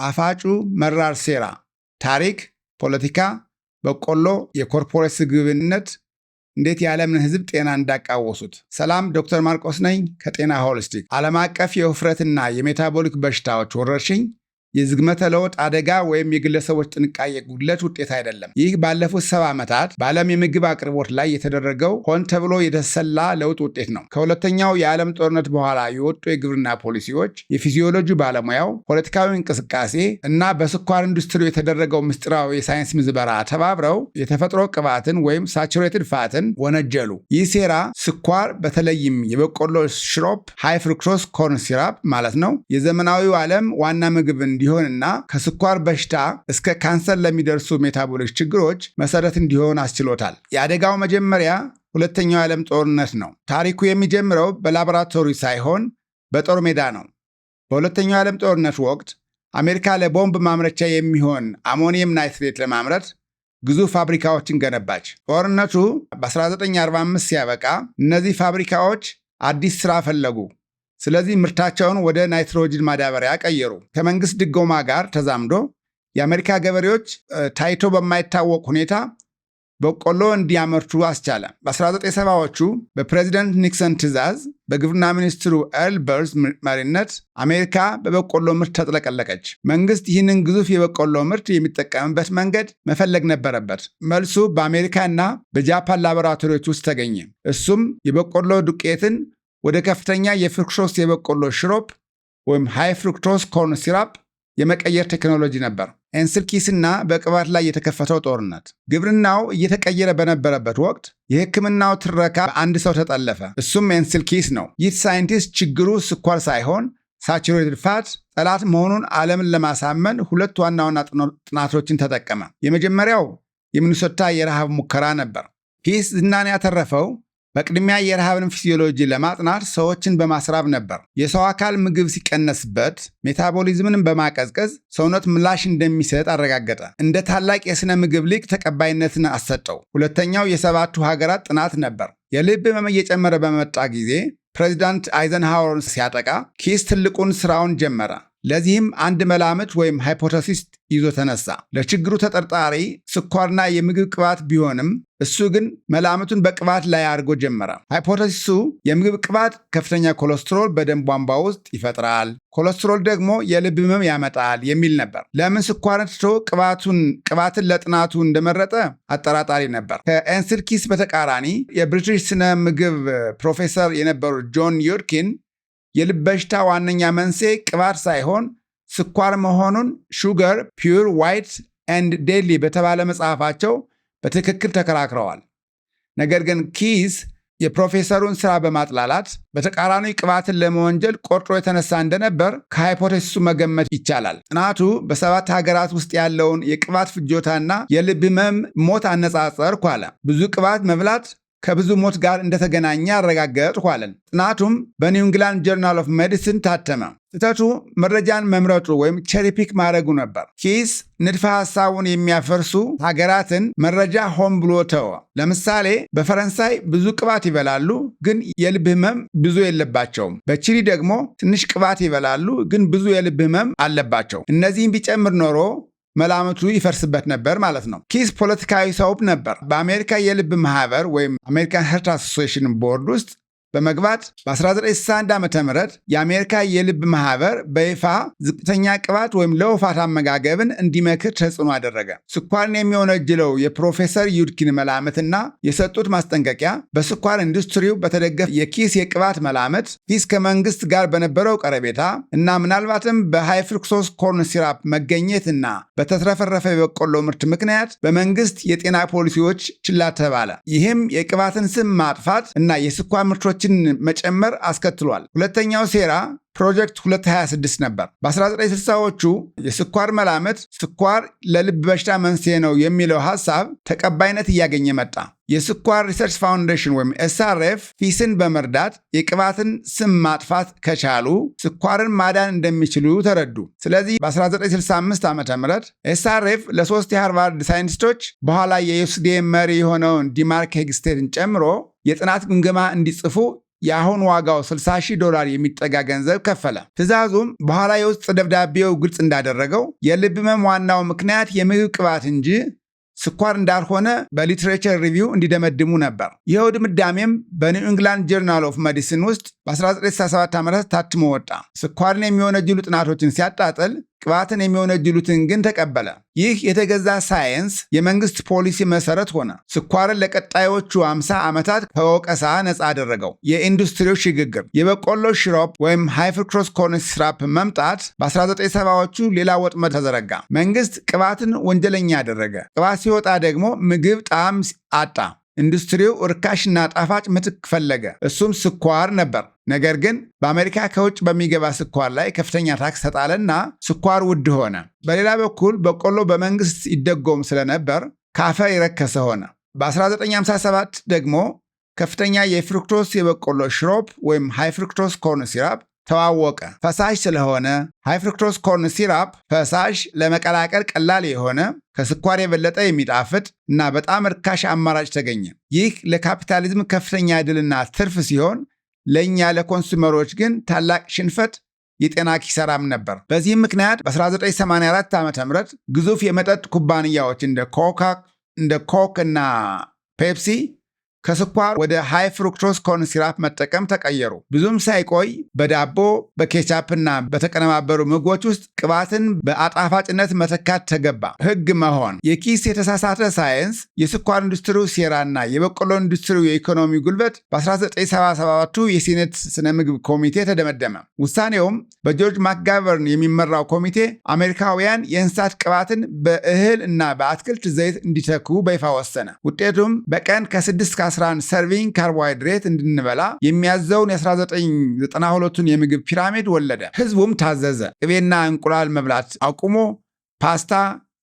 አፋጩ መራር ሴራ፣ ታሪክ፣ ፖለቲካ፣ በቆሎ፣ የኮርፖሬት ስግብግብነት እንዴት የዓለምን ሕዝብ ጤና እንዳቃወሱት። ሰላም፣ ዶክተር ማርቆስ ነኝ ከጤና ሆሊስቲክ። ዓለም አቀፍ የውፍረትና የሜታቦሊክ በሽታዎች ወረርሽኝ የዝግመተ ለውጥ አደጋ ወይም የግለሰቦች ጥንቃቄ ጉድለት ውጤት አይደለም። ይህ ባለፉት 70 ዓመታት በዓለም የምግብ አቅርቦት ላይ የተደረገው ሆን ተብሎ የተሰላ ለውጥ ውጤት ነው። ከሁለተኛው የዓለም ጦርነት በኋላ የወጡ የግብርና ፖሊሲዎች፣ የፊዚዮሎጂ ባለሙያው፣ ፖለቲካዊ እንቅስቃሴ እና በስኳር ኢንዱስትሪ የተደረገው ምስጢራዊ የሳይንስ ምዝበራ ተባብረው የተፈጥሮ ቅባትን ወይም ሳቹሬትድ ፋትን ወነጀሉ። ይህ ሴራ ስኳር፣ በተለይም የበቆሎ ሽሮፕ ሃይ ፍሩክቶስ ኮርን ሲራፕ ማለት ነው፣ የዘመናዊው ዓለም ዋና ምግብ እንዲሆንና ከስኳር በሽታ እስከ ካንሰር ለሚደርሱ ሜታቦሊክ ችግሮች መሰረት እንዲሆን አስችሎታል። የአደጋው መጀመሪያ ሁለተኛው የዓለም ጦርነት ነው። ታሪኩ የሚጀምረው በላቦራቶሪ ሳይሆን በጦር ሜዳ ነው። በሁለተኛው የዓለም ጦርነት ወቅት አሜሪካ ለቦምብ ማምረቻ የሚሆን አሞኒየም ናይትሬት ለማምረት ግዙፍ ፋብሪካዎችን ገነባች። ጦርነቱ በ1945 ሲያበቃ እነዚህ ፋብሪካዎች አዲስ ሥራ ፈለጉ። ስለዚህ ምርታቸውን ወደ ናይትሮጅን ማዳበሪያ ቀየሩ። ከመንግስት ድጎማ ጋር ተዛምዶ የአሜሪካ ገበሬዎች ታይቶ በማይታወቅ ሁኔታ በቆሎ እንዲያመርቱ አስቻለ። በ1970ዎቹ በፕሬዚደንት ኒክሰን ትዕዛዝ በግብርና ሚኒስትሩ ኤርል በርዝ መሪነት አሜሪካ በበቆሎ ምርት ተጥለቀለቀች። መንግስት ይህንን ግዙፍ የበቆሎ ምርት የሚጠቀምበት መንገድ መፈለግ ነበረበት። መልሱ በአሜሪካ እና በጃፓን ላቦራቶሪዎች ውስጥ ተገኘ። እሱም የበቆሎ ዱቄትን ወደ ከፍተኛ የፍሩክቶስ የበቆሎ ሽሮፕ ወይም ሃይ ፍሩክቶስ ኮርን ሲራፕ የመቀየር ቴክኖሎጂ ነበር። ኤንስልኪስና በቅባት ላይ የተከፈተው ጦርነት። ግብርናው እየተቀየረ በነበረበት ወቅት የሕክምናው ትረካ በአንድ ሰው ተጠለፈ። እሱም ኤንስልኪስ ነው። ይህ ሳይንቲስት ችግሩ ስኳር ሳይሆን ሳቹሬትድ ፋት ጠላት መሆኑን ዓለምን ለማሳመን ሁለት ዋና ዋና ጥናቶችን ተጠቀመ። የመጀመሪያው የሚኒሶታ የረሃብ ሙከራ ነበር። ኪስ ዝናን ያተረፈው በቅድሚያ የረሃብን ፊዚዮሎጂ ለማጥናት ሰዎችን በማስራብ ነበር። የሰው አካል ምግብ ሲቀነስበት ሜታቦሊዝምን በማቀዝቀዝ ሰውነት ምላሽ እንደሚሰጥ አረጋገጠ። እንደ ታላቅ የሥነ ምግብ ሊቅ ተቀባይነትን አሰጠው። ሁለተኛው የሰባቱ ሀገራት ጥናት ነበር። የልብ ህመም እየጨመረ በመጣ ጊዜ ፕሬዚዳንት አይዘንሃወርን ሲያጠቃ ኪስ ትልቁን ሥራውን ጀመረ። ለዚህም አንድ መላምት ወይም ሃይፖቴሲስ ይዞ ተነሳ። ለችግሩ ተጠርጣሪ ስኳርና የምግብ ቅባት ቢሆንም እሱ ግን መላምቱን በቅባት ላይ አድርጎ ጀመረ። ሃይፖቴሲሱ የምግብ ቅባት ከፍተኛ ኮሌስትሮል በደም ቧንቧ ውስጥ ይፈጥራል፣ ኮሌስትሮል ደግሞ የልብ ህመም ያመጣል የሚል ነበር። ለምን ስኳርን ትቶ ቅባትን ለጥናቱ እንደመረጠ አጠራጣሪ ነበር። ከኤንስልኪስ በተቃራኒ የብሪቲሽ ስነ ምግብ ፕሮፌሰር የነበሩት ጆን ዮርኪን የልብ በሽታ ዋነኛ መንስኤ ቅባት ሳይሆን ስኳር መሆኑን ሹገር ፒውር ዋይት ኤንድ ዴድሊ በተባለ መጽሐፋቸው በትክክል ተከራክረዋል። ነገር ግን ኪስ የፕሮፌሰሩን ሥራ በማጥላላት በተቃራኒ ቅባትን ለመወንጀል ቆርጦ የተነሳ እንደነበር ከሃይፖቴሲሱ መገመት ይቻላል። ጥናቱ በ7 ሀገራት ውስጥ ያለውን የቅባት ፍጆታና የልብ ህመም ሞት አነጻጸርኩ አለ። ብዙ ቅባት መብላት ከብዙ ሞት ጋር እንደተገናኘ አረጋገጥኩ አለን። ጥናቱም በኒው ኢንግላንድ ጆርናል ኦፍ ሜዲሲን ታተመ። ስህተቱ መረጃን መምረጡ ወይም ቼሪፒክ ማድረጉ ነበር። ኪስ ንድፈ ሐሳቡን የሚያፈርሱ ሀገራትን መረጃ ሆን ብሎ ተወ። ለምሳሌ በፈረንሳይ ብዙ ቅባት ይበላሉ፣ ግን የልብ ህመም ብዙ የለባቸውም። በቺሊ ደግሞ ትንሽ ቅባት ይበላሉ፣ ግን ብዙ የልብ ህመም አለባቸው። እነዚህም ቢጨምር ኖሮ መላምቱ ይፈርስበት ነበር ማለት ነው። ኪስ ፖለቲካዊ ሰው ነበር። በአሜሪካ የልብ ማህበር ወይም አሜሪካን ሄርት አሶሲዬሽን ቦርድ ውስጥ በመግባት በ1961 ዓ.ም የአሜሪካ የልብ ማህበር በይፋ ዝቅተኛ ቅባት ወይም ሎው ፋት አመጋገብን እንዲመክር ተጽዕኖ አደረገ። ስኳርን የሚወነጅለው የፕሮፌሰር ዩድኪን መላምትና የሰጡት ማስጠንቀቂያ በስኳር ኢንዱስትሪው በተደገፈ የኪስ የቅባት መላምት ኪስ ከመንግስት ጋር በነበረው ቀረቤታ እና ምናልባትም በሃይ ፍሩክቶስ ኮርን ሲራፕ መገኘትና በተትረፈረፈ የበቆሎ ምርት ምክንያት በመንግስት የጤና ፖሊሲዎች ችላ ተባለ። ይህም የቅባትን ስም ማጥፋት እና የስኳር ምርቶች መጨመር አስከትሏል። ሁለተኛው ሴራ ፕሮጀክት 226 ነበር። በ1960ዎቹ የስኳር መላምት ስኳር ለልብ በሽታ መንስኤ ነው የሚለው ሐሳብ ተቀባይነት እያገኘ መጣ። የስኳር ሪሰርች ፋውንዴሽን ወይም ኤስአርኤፍ ኪስን በመርዳት የቅባትን ስም ማጥፋት ከቻሉ ስኳርን ማዳን እንደሚችሉ ተረዱ። ስለዚህ በ1965 ዓ.ም ኤስአርኤፍ ለ3 የሃርቫርድ ሳይንቲስቶች በኋላ የዩኤስዲኤ መሪ የሆነውን ዲማርክ ሄግስቴትን ጨምሮ የጥናት ግምገማ እንዲጽፉ የአሁን ዋጋው $60,000 የሚጠጋ ገንዘብ ከፈለ። ትዕዛዙም በኋላ የውስጥ ደብዳቤው ግልጽ እንዳደረገው የልብ ህመም ዋናው ምክንያት የምግብ ቅባት እንጂ ስኳር እንዳልሆነ በሊትሬቸር ሪቪው እንዲደመድሙ ነበር። ይኸው ድምዳሜም በኒው ኢንግላንድ ጆርናል ኦፍ ሜዲሲን ውስጥ በ1967 ዓ.ም ታትሞ ወጣ። ስኳርን የሚወነጅሉ ጥናቶችን ሲያጣጥል ቅባትን የሚወነጅሉትን ግን ተቀበለ። ይህ የተገዛ ሳይንስ የመንግስት ፖሊሲ መሰረት ሆነ። ስኳርን ለቀጣዮቹ 50 ዓመታት ከወቀሳ ነፃ አደረገው። የኢንዱስትሪው ሽግግር የበቆሎ ሽሮፕ ወይም ሃይ ፍሩክቶዝ ኮርን ሲራፕ መምጣት በ1970ዎቹ ሌላ ወጥመድ ተዘረጋ። መንግስት ቅባትን ወንጀለኛ አደረገ። ቅባት ሲወጣ ደግሞ ምግብ ጣዕም አጣ። ኢንዱስትሪው ርካሽና ጣፋጭ ምትክ ፈለገ። እሱም ስኳር ነበር። ነገር ግን በአሜሪካ ከውጭ በሚገባ ስኳር ላይ ከፍተኛ ታክስ ተጣለና ስኳር ውድ ሆነ። በሌላ በኩል በቆሎ በመንግስት ይደጎም ስለነበር ከአፈር የረከሰ ሆነ። በ1957 ደግሞ ከፍተኛ የፍሩክቶስ የበቆሎ ሽሮፕ ወይም ሃይ ፍሩክቶዝ ኮርን ሲራፕ ተዋወቀ። ፈሳሽ ስለሆነ ሃይ ፍሩክቶዝ ኮርን ሲራፕ ፈሳሽ ለመቀላቀል ቀላል የሆነ ከስኳር የበለጠ የሚጣፍጥ እና በጣም ርካሽ አማራጭ ተገኘ። ይህ ለካፒታሊዝም ከፍተኛ ድልና ትርፍ ሲሆን ለእኛ ለኮንሱመሮች ግን ታላቅ ሽንፈት፣ የጤና ኪሳራም ነበር። በዚህም ምክንያት በ1984 ዓ.ም ግዙፍ የመጠጥ ኩባንያዎች እንደ ኮክ እና ፔፕሲ ከስኳር ወደ ሃይ ፍሩክቶዝ ኮርን ሲራፕ መጠቀም ተቀየሩ። ብዙም ሳይቆይ በዳቦ በኬቻፕና በተቀነባበሩ ምግቦች ውስጥ ቅባትን በአጣፋጭነት መተካት ተገባ። ሕግ መሆን የኪስ የተሳሳተ ሳይንስ፣ የስኳር ኢንዱስትሪው ሴራና የበቆሎ ኢንዱስትሪው የኢኮኖሚ ጉልበት በ1977 የሴኔት ስነ ምግብ ኮሚቴ ተደመደመ። ውሳኔውም በጆርጅ ማክጋቨርን የሚመራው ኮሚቴ አሜሪካውያን የእንስሳት ቅባትን በእህል እና በአትክልት ዘይት እንዲተኩ በይፋ ወሰነ። ውጤቱም በቀን ከ6 11 ሰርቪንግ ካርቦሃይድሬት እንድንበላ የሚያዘውን የ1992ቱን የምግብ ፒራሚድ ወለደ። ህዝቡም ታዘዘ። ቅቤና እንቁላል መብላት አቁሞ ፓስታ፣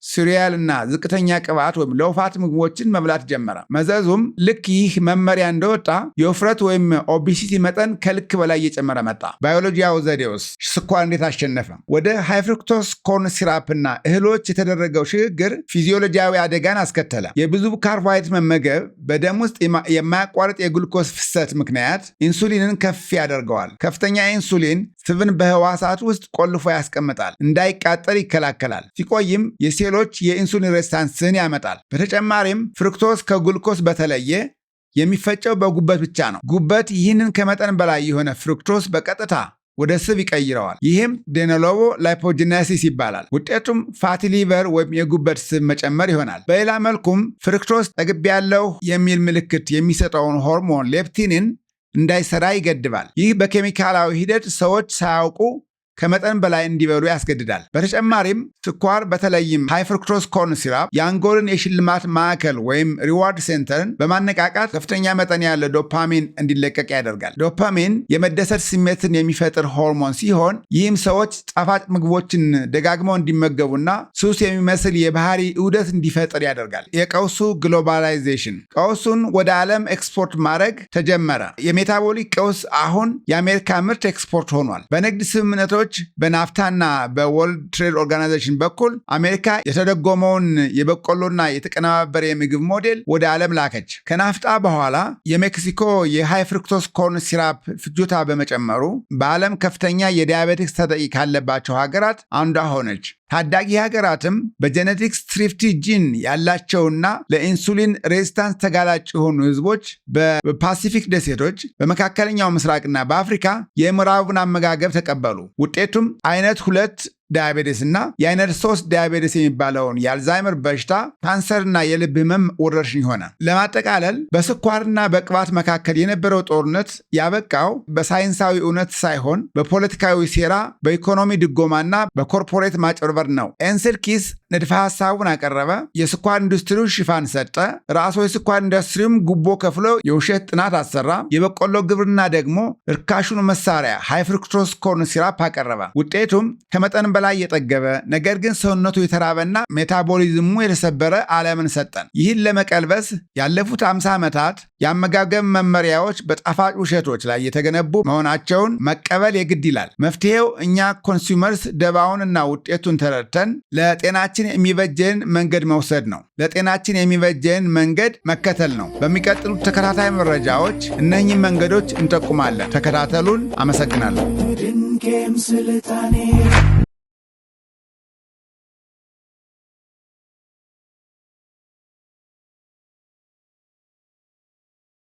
ሲሪያል እና ዝቅተኛ ቅባት ወይም ሎፋት ምግቦችን መብላት ጀመረ። መዘዙም ልክ ይህ መመሪያ እንደወጣ የውፍረት ወይም ኦቢሲቲ መጠን ከልክ በላይ እየጨመረ መጣ። ባዮሎጂያዊ ዘዴውስ ስኳር እንዴት አሸነፈ? ወደ ሃይ ፍሩክቶዝ ኮርን ሲራፕ እና እህሎች የተደረገው ሽግግር ፊዚዮሎጂያዊ አደጋን አስከተለ። የብዙ ካርቦሃይድሬት መመገብ በደም ውስጥ የማያቋርጥ የግሉኮስ ፍሰት ምክንያት ኢንሱሊንን ከፍ ያደርገዋል። ከፍተኛ ኢንሱሊን ስብን በህዋሳት ውስጥ ቆልፎ ያስቀምጣል፣ እንዳይቃጠል ይከላከላል። ሲቆይም የሴሎች የኢንሱሊን ሬዚስታንስን ያመጣል። በተጨማሪም ፍሩክቶዝ ከግሉኮስ በተለየ የሚፈጨው በጉበት ብቻ ነው። ጉበት ይህንን ከመጠን በላይ የሆነ ፍሩክቶዝ በቀጥታ ወደ ስብ ይቀይረዋል። ይህም ዴኖቮ ላይፖጂነሲስ ይባላል። ውጤቱም ፋቲ ሊቨር ወይም የጉበት ስብ መጨመር ይሆናል። በሌላ መልኩም ፍሩክቶዝ ጠግቤያለሁ የሚል ምልክት የሚሰጠውን ሆርሞን ሌፕቲንን እንዳይሰራ ይገድባል። ይህ በኬሚካላዊ ሂደት ሰዎች ሳያውቁ ከመጠን በላይ እንዲበሉ ያስገድዳል። በተጨማሪም ስኳር በተለይም ሃይ ፍሩክቶዝ ኮርን ሲራፕ የአንጎልን የሽልማት ማዕከል ወይም ሪዋርድ ሴንተርን በማነቃቃት ከፍተኛ መጠን ያለ ዶፓሚን እንዲለቀቅ ያደርጋል። ዶፓሚን የመደሰት ስሜትን የሚፈጥር ሆርሞን ሲሆን ይህም ሰዎች ጣፋጭ ምግቦችን ደጋግመው እንዲመገቡና ሱስ የሚመስል የባህሪ ዑደት እንዲፈጥር ያደርጋል። የቀውሱ ግሎባላይዜሽን ቀውሱን ወደ ዓለም ኤክስፖርት ማድረግ ተጀመረ። የሜታቦሊክ ቀውስ አሁን የአሜሪካ ምርት ኤክስፖርት ሆኗል። በንግድ ስምምነቶች በናፍታና በወርልድ ትሬድ ኦርጋናይዜሽን በኩል አሜሪካ የተደጎመውን የበቆሎና የተቀነባበረ የምግብ ሞዴል ወደ ዓለም ላከች። ከናፍጣ በኋላ የሜክሲኮ የሃይ ፍሩክቶዝ ኮርን ሲራፕ ፍጆታ በመጨመሩ በዓለም ከፍተኛ የዲያቤቲክስ ተጠቂ ካለባቸው ሀገራት አንዷ ሆነች። ታዳጊ ሀገራትም በጄኔቲክስ ትሪፍቲ ጂን ያላቸውና ለኢንሱሊን ሬዚስታንስ ተጋላጭ የሆኑ ህዝቦች በፓሲፊክ ደሴቶች፣ በመካከለኛው ምስራቅና በአፍሪካ የምዕራቡን አመጋገብ ተቀበሉ። ውጤቱም አይነት 2 ዳያቤቴስ እና የአይነት 3 ዳያቤቴስ የሚባለውን የአልዛይመር በሽታ፣ ካንሰርና የልብ ህመም ወረርሽኝ ሆነ። ለማጠቃለል በስኳርና በቅባት መካከል የነበረው ጦርነት ያበቃው በሳይንሳዊ እውነት ሳይሆን በፖለቲካዊ ሴራ፣ በኢኮኖሚ ድጎማና በኮርፖሬት ማጭበርበር ነው። ኤንሴልኪስ ንድፈ ሐሳቡን አቀረበ። የስኳር ኢንዱስትሪው ሽፋን ሰጠ። ራሱ የስኳር ኢንዱስትሪውም ጉቦ ከፍሎ የውሸት ጥናት አሰራ። የበቆሎ ግብርና ደግሞ እርካሹን መሳሪያ ሃይ ፍሩክቶዝ ኮርን ሲራፕ አቀረበ። ውጤቱም ከመጠን በላይ የጠገበ ነገር ግን ሰውነቱ የተራበና ሜታቦሊዝሙ የተሰበረ ዓለምን ሰጠን። ይህን ለመቀልበስ ያለፉት 50 ዓመታት የአመጋገብ መመሪያዎች በጣፋጭ ውሸቶች ላይ የተገነቡ መሆናቸውን መቀበል የግድ ይላል። መፍትሄው እኛ ኮንሱመርስ ደባውንና ውጤቱን ተረድተን ለጤናችን ለጤናችን የሚበጀን መንገድ መውሰድ ነው። ለጤናችን የሚበጀን መንገድ መከተል ነው። በሚቀጥሉት ተከታታይ መረጃዎች እነኚህ መንገዶች እንጠቁማለን። ተከታተሉን። አመሰግናለሁ።